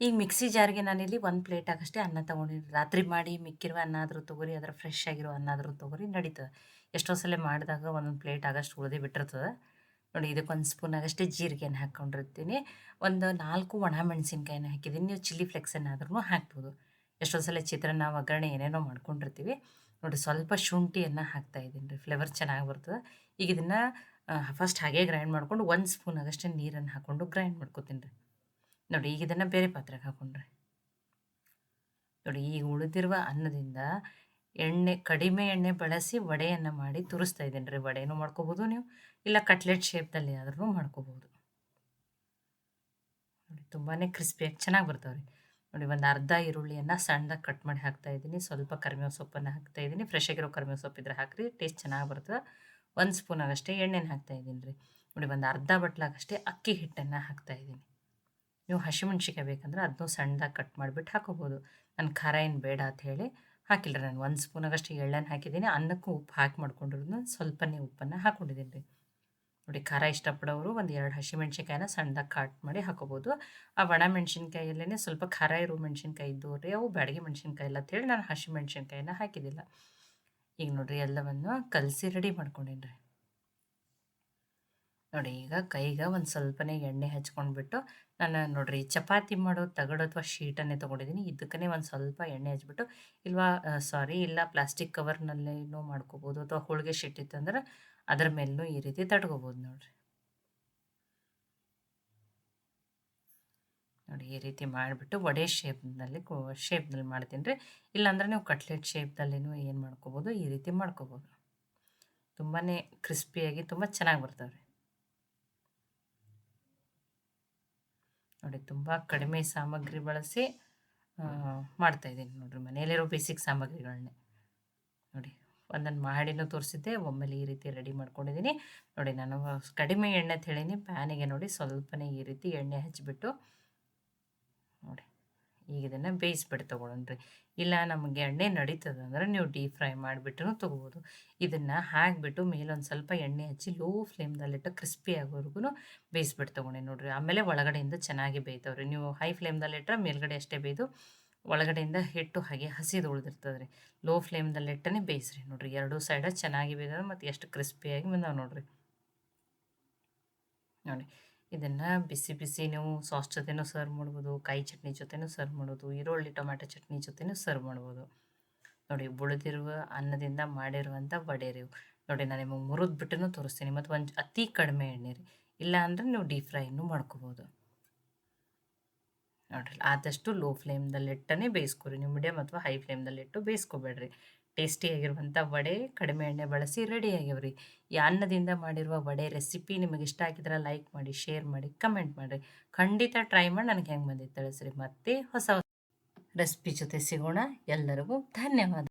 ಈಗ ಮಿಕ್ಸಿ ಜಾರ್‌ಗೆ ನಾನಿಲ್ಲಿ 1 ಪ್ಲೇಟ್ ಆಗಷ್ಟೇ ಅನ್ನ ತಗೊಂಡಿನಿ. ರಾತ್ರಿ ಮಾಡಿ ಮಿಕ್ಕಿರುವ ಅನ್ನ ಆದ್ರೂ ತಗೋರಿ, ಅದರ ಫ್ರೆಶ್ ಆಗಿರೋ ಅನ್ನ ಆದ್ರೂ ತಗೋರಿ ನಡೀತದೆ. ಎಷ್ಟೋ ಸಲ ಮಾಡಿದಾಗ ಒಂದೊಂದು ಪ್ಲೇಟ್ ಆಗಷ್ಟು ಉಳ್ದೇ ಬಿಟ್ಟಿರ್ತದೆ. ನೋಡಿ ಇದಕ್ಕೆ 1 ಸ್ಪೂನ್ ಆಗಷ್ಟೇ ಜೀರಿಗೆನ ಹಾಕ್ಕೊಂಡಿರ್ತೀನಿ. ಒಂದು 4 ಒಣ ಮೆಣಸಿನ್ಕಾಯಿನ ಹಾಕಿದ್ದೀನಿ. ನೀವು ಚಿಲ್ಲಿ ಫ್ಲೇಕ್ಸನ್ನಾದ್ರೂ ಹಾಕ್ಬೋದು. ಎಷ್ಟೋ ಸಲ ಚಿತ್ರಾನ್ನ, ಒಗ್ಗರಣೆ ಏನೇನೋ ಮಾಡ್ಕೊಂಡಿರ್ತೀವಿ. ನೋಡಿ ಸ್ವಲ್ಪ ಶುಂಠಿಯನ್ನ ಹಾಕ್ತಾ ಇದ್ದೀನಿ ರೀ. ಫ್ಲೇವರ್ ಚೆನ್ನಾಗಿ ಬರ್ತದೆ. ಈಗ ಇದನ್ನ ಫಸ್ಟ್ ಹಾಗೆ ಗ್ರೈಂಡ್ ಮಾಡ್ಕೊಂಡು 1 ಸ್ಪೂನ್ ಆಗಷ್ಟೇ ನೀರನ್ನು ಹಾಕ್ಕೊಂಡು ಗ್ರೈಂಡ್ ಮಾಡ್ಕೊತೀನಿ ರೀ. ನೋಡಿ ಈಗ ಇದನ್ನು ಬೇರೆ ಪಾತ್ರೆಗೆ ಹಾಕೊಂಡ್ರೆ ನೋಡಿ ಈಗ ಉಳಿದಿರುವ ಅನ್ನದಿಂದ ಕಡಿಮೆ ಎಣ್ಣೆ ಬಳಸಿ ವಡೆಯನ್ನು ಮಾಡಿ ತುರಿಸ್ತಾ ಇದ್ದೀನಿ ರೀ. ವಡೆನೂ ಮಾಡ್ಕೋಬೋದು ನೀವು, ಇಲ್ಲ ಕಟ್ಲೆಟ್ ಶೇಪ್ದಲ್ಲಿ ಆದ್ರೂ ಮಾಡ್ಕೋಬೋದು. ನೋಡಿ ತುಂಬಾ ಕ್ರಿಸ್ಪಿಯಾಗಿ ಚೆನ್ನಾಗಿ ಬರ್ತಾವೆ ರೀ. ನೋಡಿ ಒಂದು ಅರ್ಧ ಈರುಳ್ಳಿಯನ್ನು ಸಣ್ಣದಾಗಿ ಕಟ್ ಮಾಡಿ ಹಾಕ್ತಾ ಇದ್ದೀನಿ. ಸ್ವಲ್ಪ ಕರಿಬೇವು ಸೊಪ್ಪನ್ನು ಹಾಕ್ತಾ ಇದ್ದೀನಿ. ಫ್ರೆಶ್ ಆಗಿರೋ ಕರಿಬೇವು ಸೊಪ್ಪಿದ್ರೆ ಹಾಕ್ರಿ, ಟೇಸ್ಟ್ ಚೆನ್ನಾಗಿ ಬರ್ತದೆ. 1 ಸ್ಪೂನ್ ಆಗಷ್ಟೇ ಎಣ್ಣೆನ ಹಾಕ್ತಾ ಇದ್ದೀನಿ ರೀ. ನೋಡಿ ಒಂದು ಅರ್ಧ ಬಟ್ಲಾಗಷ್ಟೇ ಅಕ್ಕಿ ಹಿಟ್ಟನ್ನು ಹಾಕ್ತಾ ಇದ್ದೀನಿ. ನೀವು ಹಸಿಮೆಣ್ಸಿಕಾಯಿ ಬೇಕಂದ್ರೆ ಅದನ್ನೂ ಸಣ್ಣದಾಗಿ ಕಟ್ ಮಾಡಿಬಿಟ್ಟು ಹಾಕೋಬೋದು. ನಾನು ಖಾರ ಏನು ಬೇಡ ಅಂತ ಹೇಳಿ ಹಾಕಿಲ್ಲ ರೀ. ನಾನು 1 ಸ್ಪೂನ್ ಆಗಷ್ಟು ಎಳ್ಳನ್ನು ಹಾಕಿದ್ದೀನಿ. ಅನ್ನಕ್ಕೂ ಉಪ್ಪು ಹಾಕಿ ಮಾಡ್ಕೊಂಡಿರೋದನ್ನ ಸ್ವಲ್ಪನೇ ಉಪ್ಪನ್ನು ಹಾಕ್ಕೊಂಡಿದ್ದೀನಿ ರೀ. ನೋಡಿ ಖಾರ ಇಷ್ಟಪಡೋರು ಒಂದು 2 ಹಸಿಮೆಣ್ಸಿಕಾಯಿನ ಸಣ್ಣದಾಗಿ ಕಟ್ ಮಾಡಿ ಹಾಕೋಬೋದು. ಆ ಒಣ ಮೆಣಸಿನ್ಕಾಯಲ್ಲೇ ಸ್ವಲ್ಪ ಖಾರ ಇರೋ ಮೆಣಸಿನ್ಕಾಯಿ ಇದ್ದವು ರೀ, ಅವು ಬ್ಯಾಡಗಿ ಮೆಣಸಿನ್ಕಾಯಿ ಇಲ್ಲ ಅಂತೇಳಿ ನಾನು ಹಸಿಮೆಣ್ಸಿನ್ಕಾಯಿನ ಹಾಕಿದ್ದಿಲ್ಲ. ಈಗ ನೋಡಿರಿ ಎಲ್ಲವನ್ನು ಕಲಸಿ ರೆಡಿ ಮಾಡ್ಕೊಂಡೀನಿ ರೀ. ನೋಡಿ ಈಗ ಕೈಗೆ ಒಂದು ಸ್ವಲ್ಪನೇ ಎಣ್ಣೆ ಹಚ್ಕೊಂಡ್ಬಿಟ್ಟು ನಾನು ನೋಡಿರಿ ಚಪಾತಿ ಮಾಡೋ ತಗಡು ಅಥವಾ ಶೀಟನ್ನೇ ತೊಗೊಂಡಿದ್ದೀನಿ. ಇದಕ್ಕೇ ಒಂದು ಸ್ವಲ್ಪ ಎಣ್ಣೆ ಹಚ್ಬಿಟ್ಟು ಇಲ್ಲ ಪ್ಲಾಸ್ಟಿಕ್ ಕವರ್ನಲ್ಲೇನೂ ಮಾಡ್ಕೋಬೋದು, ಅಥವಾ ಹೋಳಿಗೆ ಶೀಟ್ ಇತ್ತಂದ್ರೆ ಅದ್ರ ಮೇಲೂ ಈ ರೀತಿ ತಟ್ಕೋಬೋದು ನೋಡಿರಿ. ನೋಡಿ ಈ ರೀತಿ ಮಾಡಿಬಿಟ್ಟು ವಡೆ ಶೇಪ್ನಲ್ಲಿ ಮಾಡ್ತೀನಿ ರೀ. ಇಲ್ಲಾಂದ್ರೆ ನೀವು ಕಟ್ಲೆಟ್ ಶೇಪ್ದಲ್ಲೇನೂ ಏನು ಮಾಡ್ಕೋಬೋದು, ಈ ರೀತಿ ಮಾಡ್ಕೋಬೋದು. ತುಂಬಾ ಕ್ರಿಸ್ಪಿಯಾಗಿ ತುಂಬ ಚೆನ್ನಾಗಿ ಬರ್ತವೆ ರೀ. ನೋಡಿ ತುಂಬ ಕಡಿಮೆ ಸಾಮಗ್ರಿ ಬಳಸಿ ಮಾಡ್ತಾಯಿದ್ದೀನಿ ನೋಡಿರಿ. ಮನೆಯಲ್ಲಿರೋ ಬೇಸಿಕ್ ಸಾಮಗ್ರಿಗಳನ್ನೇ ನೋಡಿ ಒಂದನ್ನು ಮಾಡಿನೂ ತೋರಿಸಿದ್ದೆ, ಒಮ್ಮೆಲೆ ಈ ರೀತಿ ರೆಡಿ ಮಾಡ್ಕೊಂಡಿದ್ದೀನಿ. ನೋಡಿ ನಾನು ಕಡಿಮೆ ಎಣ್ಣೆ ಹೇಳೀನಿ. ಪ್ಯಾನಿಗೆ ನೋಡಿ ಸ್ವಲ್ಪನೇ ಈ ರೀತಿ ಎಣ್ಣೆ ಹಚ್ಚಿಬಿಟ್ಟು ನೋಡಿ ಈಗ ಇದನ್ನು ಬೇಯಿಸ್ಬಿಟ್ಟು ತೊಗೊಳ್ರಿ. ಇಲ್ಲ ನಮಗೆ ಎಣ್ಣೆ ನಡೀತದೆ ಅಂದರೆ ನೀವು ಡೀಪ್ ಫ್ರೈ ಮಾಡಿಬಿಟ್ಟು ತೊಗೋಬೋದು. ಇದನ್ನು ಹಾಕಿಬಿಟ್ಟು ಮೇಲೊಂದು ಸ್ವಲ್ಪ ಎಣ್ಣೆ ಹಚ್ಚಿ ಲೋ ಫ್ಲೇಮ್ದಲ್ಲಿಟ್ಟು ಕ್ರಿಸ್ಪಿ ಆಗೋವರೆಗೂ ಬೇಯಿಸ್ಬಿಟ್ಟು ತೊಗೊಂಡೆ ನೋಡಿರಿ. ಆಮೇಲೆ ಒಳಗಡೆಯಿಂದ ಚೆನ್ನಾಗಿ ಬೇಯ್ತಾವ್ರಿ. ನೀವು ಹೈ ಫ್ಲೇಮ್ದಲ್ಲಿಟ್ಟರೆ ಮೇಲ್ಗಡೆ ಅಷ್ಟೇ ಬೇಯ್ದು ಒಳಗಡೆಯಿಂದ ಹಿಟ್ಟು ಹಾಗೆ ಹಸಿದು ಉಳಿದಿರ್ತದೆ ರೀ. ಲೋ ಫ್ಲೇಮ್ದಲ್ಲಿಟ್ಟನೇ ಬೇಯಿಸ್ರಿ ನೋಡಿರಿ. ಎರಡೂ ಸೈಡ ಚೆನ್ನಾಗಿ ಬೇಯ್ದವೆ ಮತ್ತು ಎಷ್ಟು ಕ್ರಿಸ್ಪಿಯಾಗಿ ಬಂದಾವೆ ನೋಡಿರಿ. ನೋಡಿ ಇದನ್ನು ಬಿಸಿ ಬಿಸಿ ನೀವು ಸಾಸ್ ಜೊತೆನೂ ಸರ್ವ್ ಮಾಡ್ಬೋದು, ಕಾಯಿ ಚಟ್ನಿ ಜೊತೆನೂ ಸರ್ವ್ ಮಾಡ್ಬೋದು, ಈರುಳ್ಳಿ ಟೊಮ್ಯಾಟೊ ಚಟ್ನಿ ಜೊತೆನೂ ಸರ್ವ್ ಮಾಡ್ಬೋದು. ನೋಡಿ ಉಳಿದಿರುವ ಅನ್ನದಿಂದ ಮಾಡಿರುವಂಥ ವಡೆ ರೀ. ನೋಡಿ ನಾನು ನಿಮಗೆ ಮುರಿದ್ಬಿಟ್ಟು ತೋರಿಸ್ತೀನಿ. ಮತ್ತು ಒಂದು ಅತಿ ಕಡಿಮೆ ಎಣ್ಣೆ ರೀ. ಇಲ್ಲ ಅಂದರೆ ನೀವು ಡೀಪ್ ಫ್ರೈನೂ ಮಾಡ್ಕೋಬೋದು. ನೋಡಿರಿ ಆದಷ್ಟು ಲೋ ಫ್ಲೇಮ್ದಲ್ಲಿಟ್ಟನೇ ಬೇಯಿಸ್ಕೊರಿ. ನೀವು ಮೀಡಿಯಮ್ ಅಥವಾ ಹೈ ಫ್ಲೇಮ್ದಲ್ಲಿಟ್ಟು ಬೇಯಿಸ್ಕೊಬೇಡ್ರಿ. ಟೇಸ್ಟಿಯಾಗಿರುವಂಥ ವಡೆ ಕಡಿಮೆ ಎಣ್ಣೆ ಬಳಸಿ ರೆಡಿ ಆಗ್ಯಾವ್ರಿ. ಈ ಅನ್ನದಿಂದ ಮಾಡಿರುವ ವಡೆ ರೆಸಿಪಿ ನಿಮಗೆ ಇಷ್ಟ ಆಗಿದ್ರೆ ಲೈಕ್ ಮಾಡಿ, ಶೇರ್ ಮಾಡಿ, ಕಮೆಂಟ್ ಮಾಡಿರಿ. ಖಂಡಿತ ಟ್ರೈ ಮಾಡಿ ನನಗೆ ಹೆಂಗೆ ಬಂದಿತ್ತು ತಿಳಿಸ್ರಿ. ಮತ್ತೆ ಹೊಸ ರೆಸಿಪಿ ಜೊತೆ ಸಿಗೋಣ. ಎಲ್ಲರಿಗೂ ಧನ್ಯವಾದ.